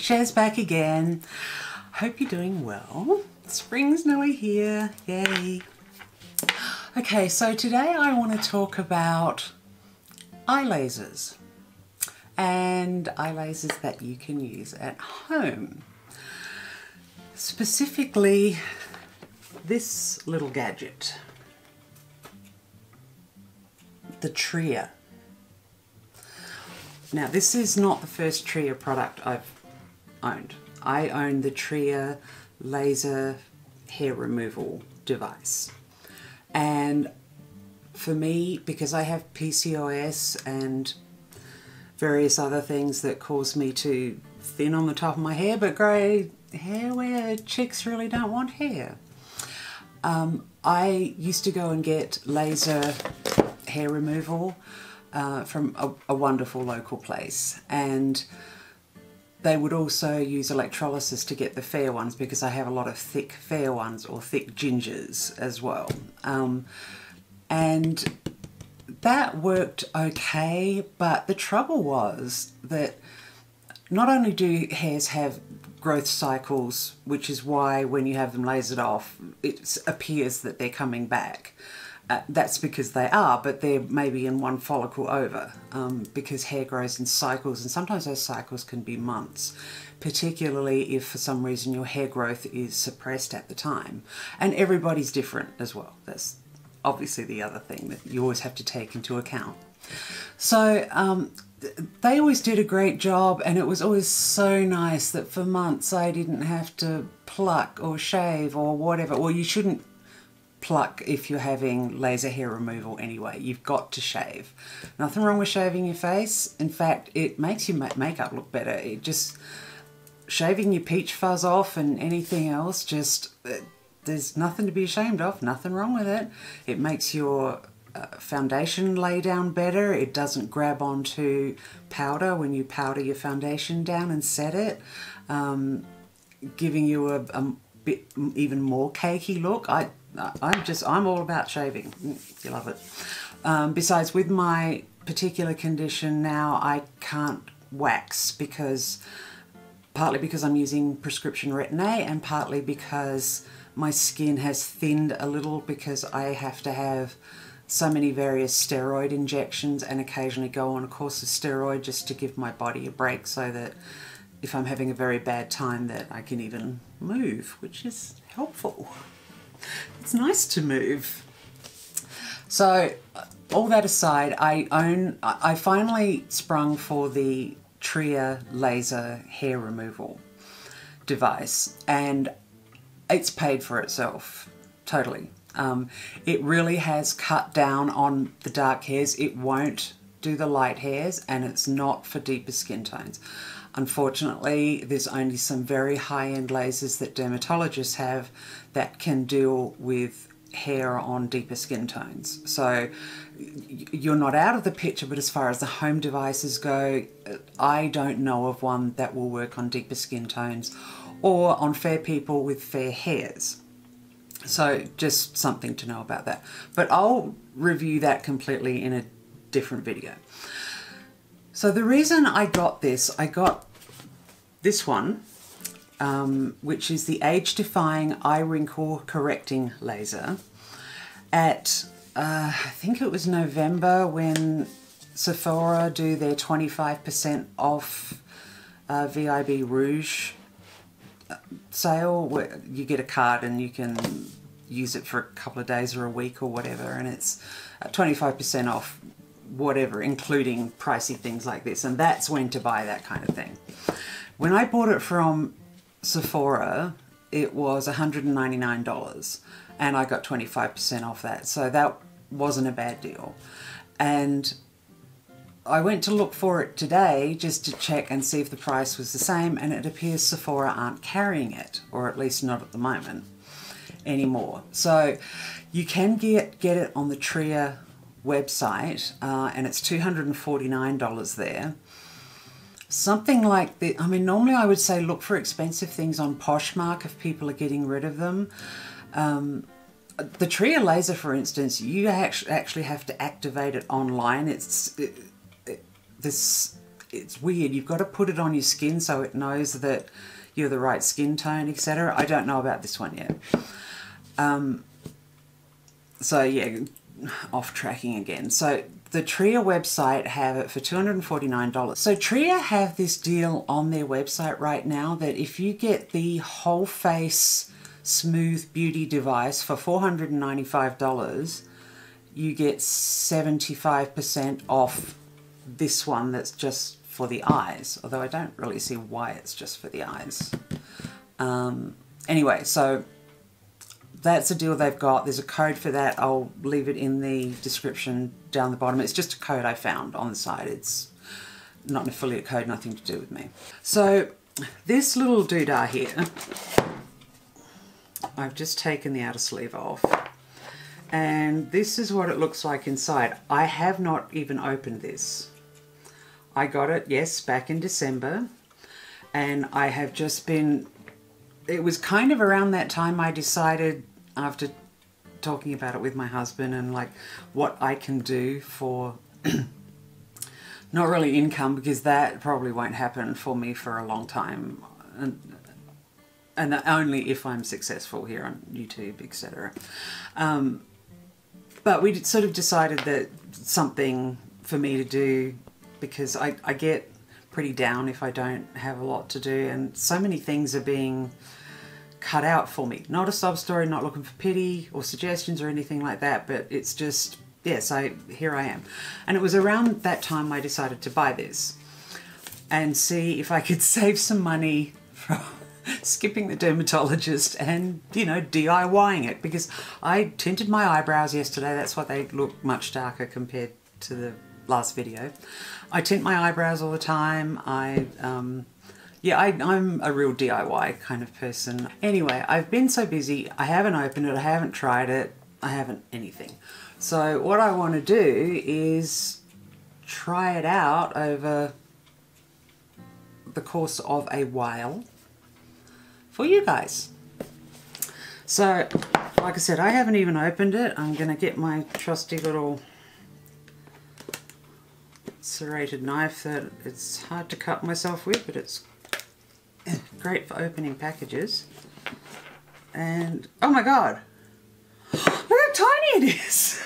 Chezz back again. Hope you're doing well. Spring's nearly here, yay. Okay, so today I want to talk about eye lasers and eye lasers that you can use at home. Specifically, this little gadget, the Tria. Now, this is not the first Tria product I've owned. I own the Tria laser hair removal device. And for me, because I have PCOS and various other things that cause me to thin on the top of my hair, but grow hair where chicks really don't want hair. I used to go and get laser hair removal from a wonderful local place, and they would also use electrolysis to get the fair ones because I have a lot of thick fair ones or thick gingers as well. And that worked okay, but the trouble was that not only do hairs have growth cycles, which is why when you have them lasered off, it appears that they're coming back. That's because they are, but they're maybe in one follicle over, because hair grows in cycles, and sometimes those cycles can be months, particularly if for some reason your hair growth is suppressed at the time. And everybody's different as well. That's obviously the other thing that you always have to take into account. So they always did a great job, and it was always so nice that for months I didn't have to pluck or shave or whatever. Well, you shouldn't pluck if you're having laser hair removal anyway. You've got to shave. Nothing wrong with shaving your face. In fact, it makes your makeup look better. It just, shaving your peach fuzz off and anything else, just, there's nothing to be ashamed of. Nothing wrong with it. It makes your foundation lay down better. It doesn't grab onto powder when you powder your foundation down and set it, giving you a bit even more cakey look. I'm all about shaving. You love it. Besides, with my particular condition now, I can't wax partly because I'm using prescription Retin-A, and partly because my skin has thinned a little because I have to have so many various steroid injections and occasionally go on a course of steroid just to give my body a break, so that if I'm having a very bad time that I can even move, which is helpful. It's nice to move. So all that aside, I finally sprung for the Tria laser hair removal device, and it's paid for itself totally. It really has cut down on the dark hairs. It won't do the light hairs, and it's not for deeper skin tones. Unfortunately, there's only some very high-end lasers that dermatologists have that can deal with hair on deeper skin tones. So you're not out of the picture, but as far as the home devices go, I don't know of one that will work on deeper skin tones or on fair people with fair hairs. So just something to know about that. But I'll review that completely in a different video. So the reason I got this one, which is the age-defying eye wrinkle correcting laser, at I think it was November when Sephora do their 25% off VIB Rouge sale, where you get a card and you can use it for a couple of days or a week or whatever, and it's 25% off whatever, including pricey things like this, and that's when to buy that kind of thing. When I bought it from Sephora, it was $199, and I got 25% off that, so that wasn't a bad deal. And I went to look for it today just to check and see if the price was the same, and it appears Sephora aren't carrying it, or at least not at the moment anymore. So you can get it on the Tria website, and it's $249 there. Something like that. I mean, normally I would say look for expensive things on Poshmark if people are getting rid of them. The Tria laser, for instance, you actually have to activate it online. This it's weird. You've got to put it on your skin so it knows that you're the right skin tone, etc. I don't know about this one yet. So yeah, off tracking again. So the Tria website have it for $249. So Tria have this deal on their website right now that if you get the whole face smooth beauty device for $495, you get 75% off this one that's just for the eyes, although I don't really see why it's just for the eyes. Anyway, so that's a deal they've got. There's a code for that. I'll leave it in the description down the bottom. It's just a code I found on the site. It's not an affiliate code, nothing to do with me. So this little doodah here, I've just taken the outer sleeve off. And this is what it looks like inside. I have not even opened this. I got it, yes, back in December. And I have just been... It was kind of around that time I decided, after talking about it with my husband and like what I can do for not really income, because that probably won't happen for me for a long time, and only if I'm successful here on YouTube, etc. But we sort of decided that something for me to do, because I get pretty down if I don't have a lot to do, and so many things are being cut out for me. Not a sob story, not looking for pity or suggestions or anything like that, but it's just, yes, here I am. And it was around that time I decided to buy this and see if I could save some money from skipping the dermatologist and, you know, DIYing it, because I tinted my eyebrows yesterday. That's why they look much darker compared to the last video. I tint my eyebrows all the time. Yeah, I'm a real DIY kind of person. Anyway, I've been so busy, I haven't opened it, I haven't tried it, I haven't anything. So what I want to do is try it out over the course of a while for you guys. So, like I said, I haven't even opened it. I'm going to get my trusty little serrated knife that it's hard to cut myself with, but it's great for opening packages. And oh my god, look how tiny it is.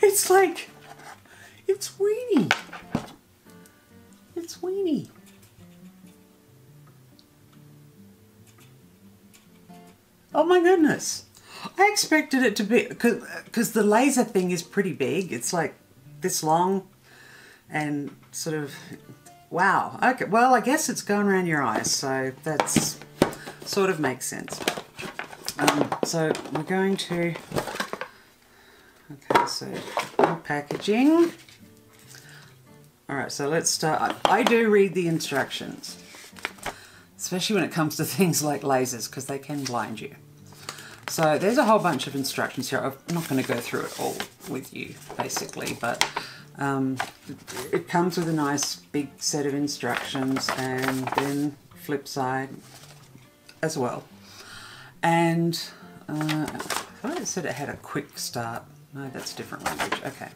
It's like, it's weeny. It's weeny. Oh my goodness. I expected it to be, because the laser thing is pretty big. It's like this long and sort of, wow. Okay, well, I guess it's going around your eyes, so that's sort of makes sense. So we're going to, okay, so packaging. All right, so let's start. I do read the instructions, especially when it comes to things like lasers, because they can blind you. So there's a whole bunch of instructions here. I'm not going to go through it all with you, basically, but it comes with a nice big set of instructions, and then flip side as well. And I thought it said it had a quick start. No, that's a different language. Okay.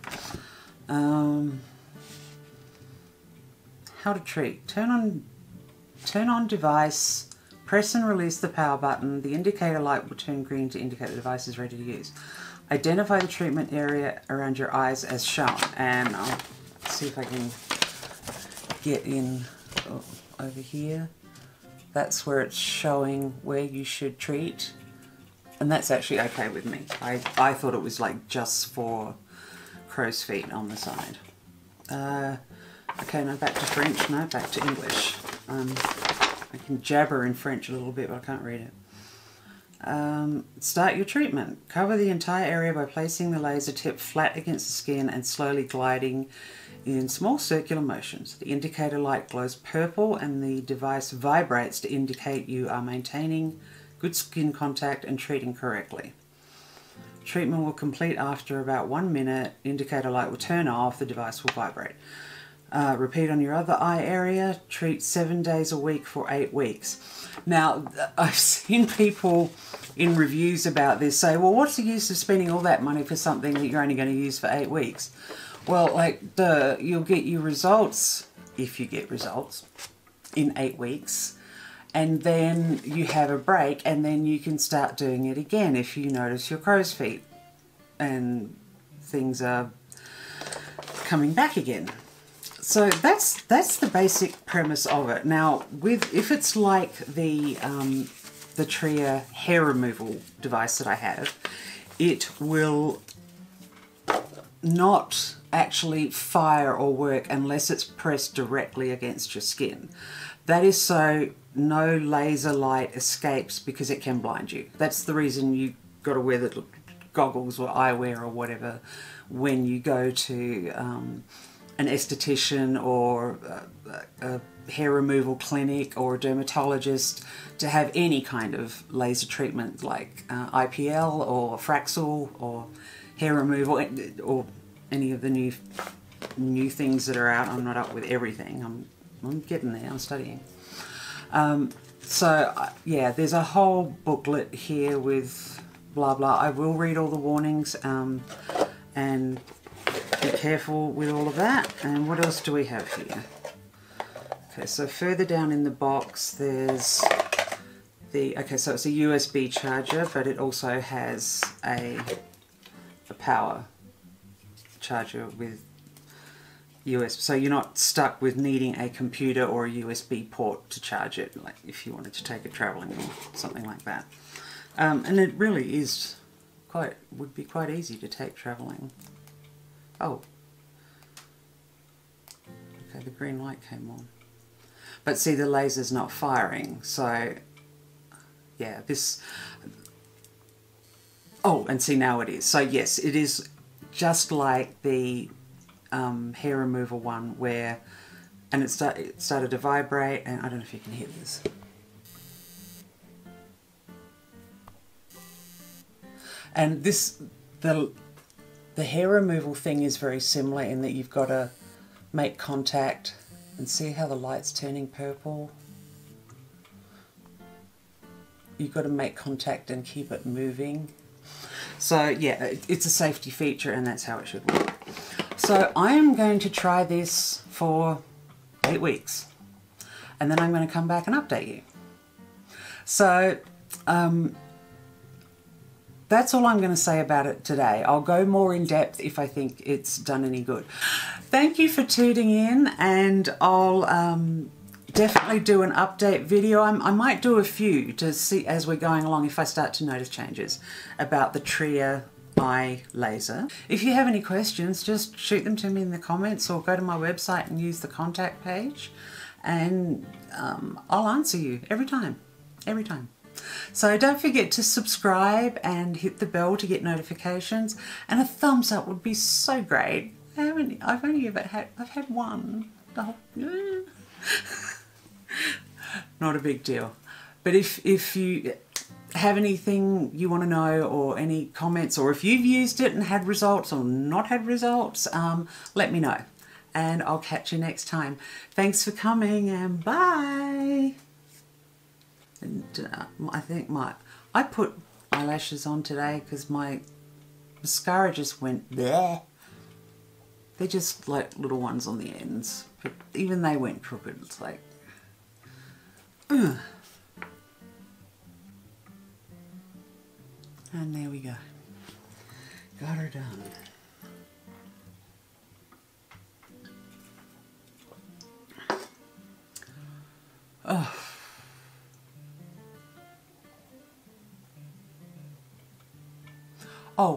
How to treat. Turn on device, press and release the power button. The indicator light will turn green to indicate the device is ready to use. Identify the treatment area around your eyes as shown. And I'll see if I can get in over here. That's where it's showing where you should treat. And that's actually okay with me. I thought it was like just for crow's feet on the side. Okay, now back to French. No, back to English. I can jabber in French a little bit, but I can't read it. Start your treatment. Cover the entire area by placing the laser tip flat against the skin and slowly gliding in small circular motions. The indicator light glows purple and the device vibrates to indicate you are maintaining good skin contact and treating correctly. Treatment will complete after about 1 minute. Indicator light will turn off. The device will vibrate. Repeat on your other eye area. Treat 7 days a week for 8 weeks. Now, I've seen people in reviews about this say, well, what's the use of spending all that money for something that you're only going to use for 8 weeks? Well, like, you'll get your results if you get results in 8 weeks. And then you have a break, and then you can start doing it again if you notice your crow's feet and things are coming back again. So that's the basic premise of it. Now, if it's like the Tria hair removal device that I have, it will not actually fire or work unless it's pressed directly against your skin. That is so no laser light escapes, because it can blind you. That's the reason you got to wear the goggles or eyewear or whatever when you go to an esthetician or a hair removal clinic or a dermatologist to have any kind of laser treatment like IPL or Fraxel or hair removal or any of the new things that are out. I'm not up with everything. I'm getting there. I'm studying. So yeah, there's a whole booklet here with blah blah. I will read all the warnings and be careful with all of that. And what else do we have here? Okay, so further down in the box there's okay, so it's a USB charger, but it also has a power charger with USB, so you're not stuck with needing a computer or a USB port to charge it, like if you wanted to take it traveling or something like that. And it really is would be quite easy to take traveling. Oh, okay, the green light came on, but see, the laser's not firing, so yeah, this. Oh, and see, now it is. So yes, it is just like the hair removal one and it started to vibrate, and I don't know if you can hear this. And the hair removal thing is very similar in that you've got to make contact, and see how the light's turning purple? You've got to make contact and keep it moving. So yeah, it's a safety feature, and that's how it should work. So I am going to try this for 8 weeks, and then I'm going to come back and update you. So that's all I'm going to say about it today. I'll go more in depth if I think it's done any good. Thank you for tuning in, and I'll definitely do an update video. I might do a few to see as we're going along if I start to notice changes about the Tria EYE laser. If you have any questions, just shoot them to me in the comments or go to my website and use the contact page, and I'll answer you every time. So don't forget to subscribe and hit the bell to get notifications, and a thumbs up would be so great. I've had one. Oh, not a big deal. But if you have anything you want to know, or any comments, or if you've used it and had results or not had results, let me know, and I'll catch you next time. Thanks for coming, and bye. And I think I put eyelashes on today because my mascara just went bleh. They're just like little ones on the ends, but even they went crooked. It's like, ugh. And there we go. Got her done. Oh. Oh.